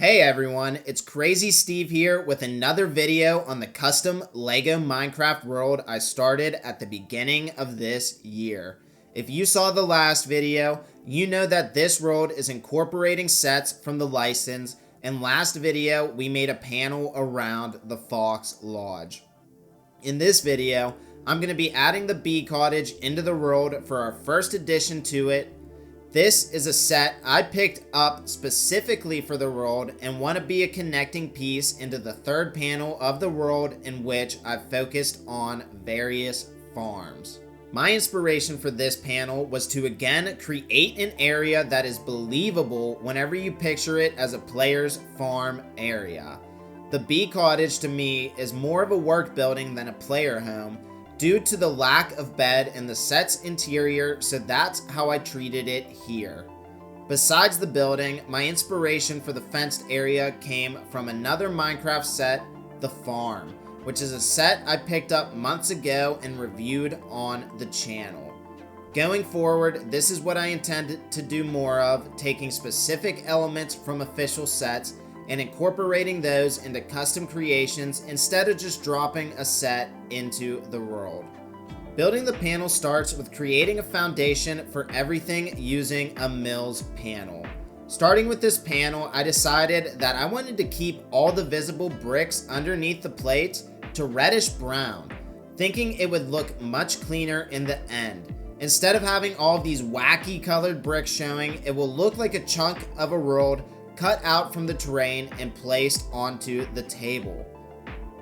Hey everyone, it's Crazy Steve here with another video on the custom LEGO Minecraft world I started at the beginning of this year. If you saw the last video, you know that this world is incorporating sets from the license, and last video we made a panel around the Fox Lodge. In this video, I'm going to be adding the Bee Cottage into the world for our first addition to it. This is a set I picked up specifically for the world and want to be a connecting piece into the third panel of the world, in which I've focused on various farms. My inspiration for this panel was to again create an area that is believable whenever you picture it as a player's farm area. The Bee Cottage to me is more of a work building than a player home, due to the lack of bed in the set's interior, so that's how I treated it here. Besides the building, my inspiration for the fenced area came from another Minecraft set, The Farm, which is a set I picked up months ago and reviewed on the channel. Going forward, this is what I intend to do more of, taking specific elements from official sets and incorporating those into custom creations instead of just dropping a set into the world. Building the panel starts with creating a foundation for everything using a Mills panel. Starting with this panel, I decided that I wanted to keep all the visible bricks underneath the plates to reddish brown, thinking it would look much cleaner in the end. Instead of having all of these wacky colored bricks showing, it will look like a chunk of a world cut out from the terrain and placed onto the table.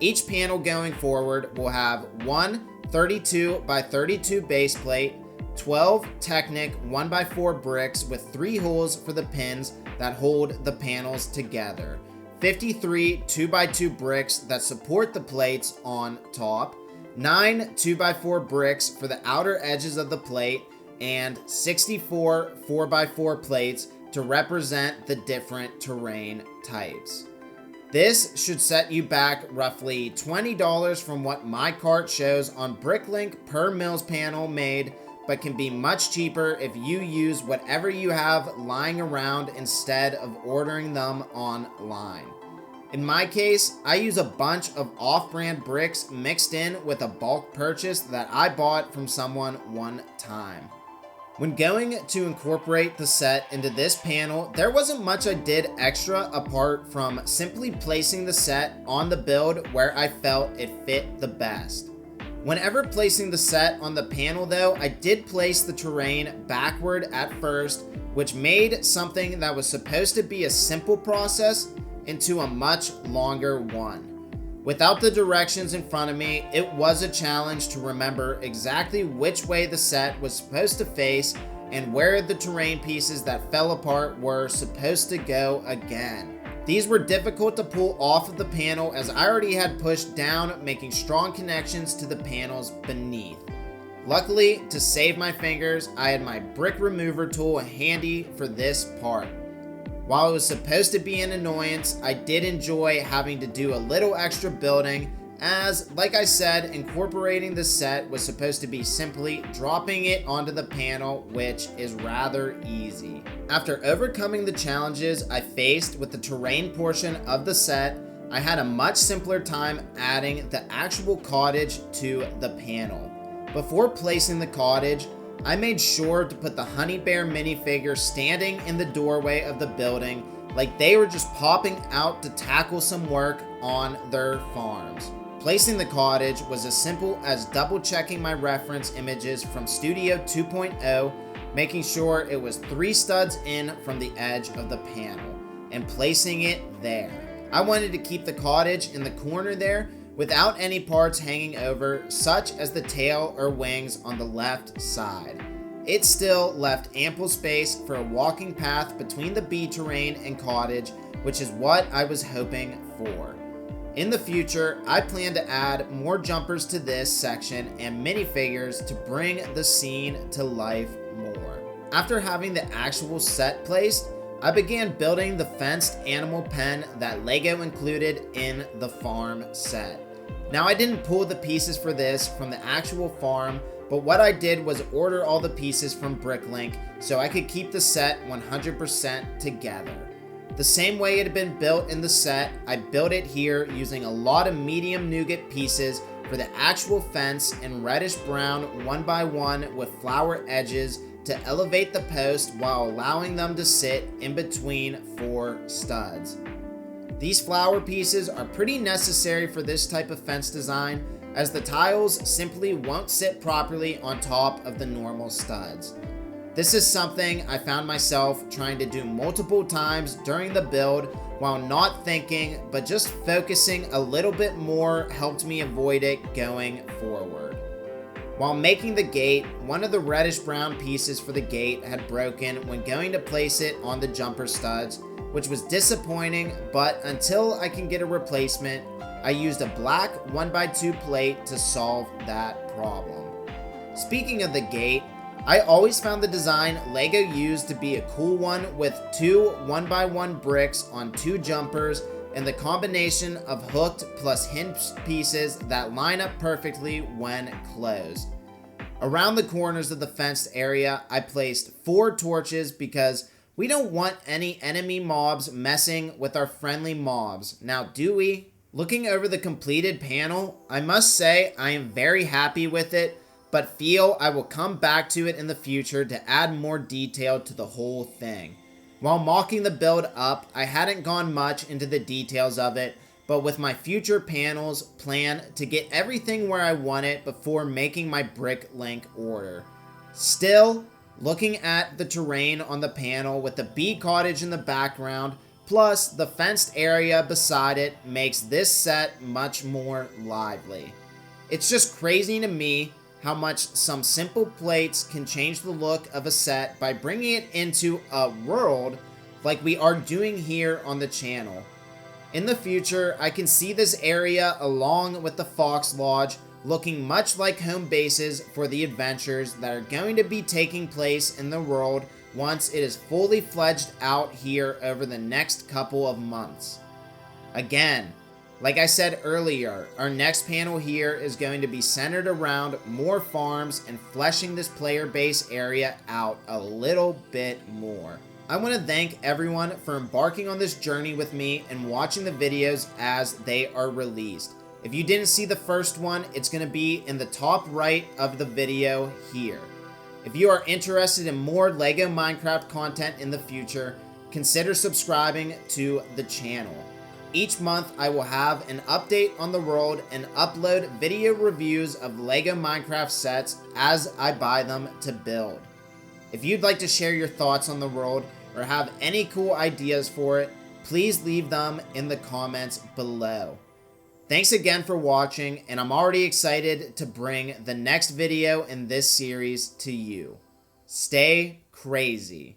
Each panel going forward will have one 32 by 32 base plate, 12 Technic 1x4 bricks with 3 holes for the pins that hold the panels together, 53 2x2 bricks that support the plates on top, 9 2x4 bricks for the outer edges of the plate, and 64 4x4 plates to represent the different terrain types. This should set you back roughly $20 from what my cart shows on Bricklink per Mills panel made, but can be much cheaper if you use whatever you have lying around instead of ordering them online. In my case, I use a bunch of off-brand bricks mixed in with a bulk purchase that I bought from someone one time. When going to incorporate the set into this panel, there wasn't much I did extra apart from simply placing the set on the build where I felt it fit the best. Whenever placing the set on the panel though, I did place the terrain backward at first, which made something that was supposed to be a simple process into a much longer one. Without the directions in front of me, it was a challenge to remember exactly which way the set was supposed to face and where the terrain pieces that fell apart were supposed to go again. These were difficult to pull off of the panel as I already had pushed down, making strong connections to the panels beneath. Luckily, to save my fingers, I had my brick remover tool handy for this part. While it was supposed to be an annoyance, I did enjoy having to do a little extra building, as, like I said, incorporating the set was supposed to be simply dropping it onto the panel, which is rather easy. After overcoming the challenges I faced with the terrain portion of the set, I had a much simpler time adding the actual cottage to the panel. Before placing the cottage, I made sure to put the Honey Bear minifigure standing in the doorway of the building like they were just popping out to tackle some work on their farms. Placing the cottage was as simple as double checking my reference images from Studio 2.0, making sure it was 3 studs in from the edge of the panel, and placing it there. I wanted to keep the cottage in the corner there without any parts hanging over, such as the tail or wings on the left side. It still left ample space for a walking path between the bee terrain and cottage, which is what I was hoping for. In the future, I plan to add more jumpers to this section and minifigures to bring the scene to life more. After having the actual set placed, I began building the fenced animal pen that LEGO included in the farm set. Now, I didn't pull the pieces for this from the actual farm, but what I did was order all the pieces from Bricklink so I could keep the set 100% together. The same way it had been built in the set, I built it here using a lot of medium nougat pieces for the actual fence and reddish brown 1x1 with flower edges to elevate the post while allowing them to sit in between 4 studs. These flower pieces are pretty necessary for this type of fence design, as the tiles simply won't sit properly on top of the normal studs. This is something I found myself trying to do multiple times during the build while not thinking, but just focusing a little bit more helped me avoid it going forward. While making the gate, one of the reddish brown pieces for the gate had broken when going to place it on the jumper studs, which was disappointing, but until I can get a replacement, I used a black 1x2 plate to solve that problem. Speaking of the gate, I always found the design LEGO used to be a cool one with 2 1x1 bricks on 2 jumpers and the combination of hooked plus hinge pieces that line up perfectly when closed. Around the corners of the fenced area, I placed 4 torches because we don't want any enemy mobs messing with our friendly mobs. Now, do we? Looking over the completed panel, I must say I am very happy with it, but feel I will come back to it in the future to add more detail to the whole thing. While mocking the build up, I hadn't gone much into the details of it, but with my future panels, plan to get everything where I want it before making my brick link order. Still, looking at the terrain on the panel with the Bee Cottage in the background, plus the fenced area beside it makes this set much more lively. It's just crazy to me how much some simple plates can change the look of a set by bringing it into a world like we are doing here on the channel. In the future, I can see this area along with the Fox Lodge looking much like home bases for the adventures that are going to be taking place in the world once it is fully fledged out here over the next couple of months. Again, like I said earlier, our next panel here is going to be centered around more farms and fleshing this player base area out a little bit more. I want to thank everyone for embarking on this journey with me and watching the videos as they are released. If you didn't see the first one, it's going to be in the top right of the video here. If you are interested in more LEGO Minecraft content in the future, consider subscribing to the channel. Each month, I will have an update on the world and upload video reviews of LEGO Minecraft sets as I buy them to build. If you'd like to share your thoughts on the world or have any cool ideas for it, please leave them in the comments below. Thanks again for watching, and I'm already excited to bring the next video in this series to you. Stay crazy.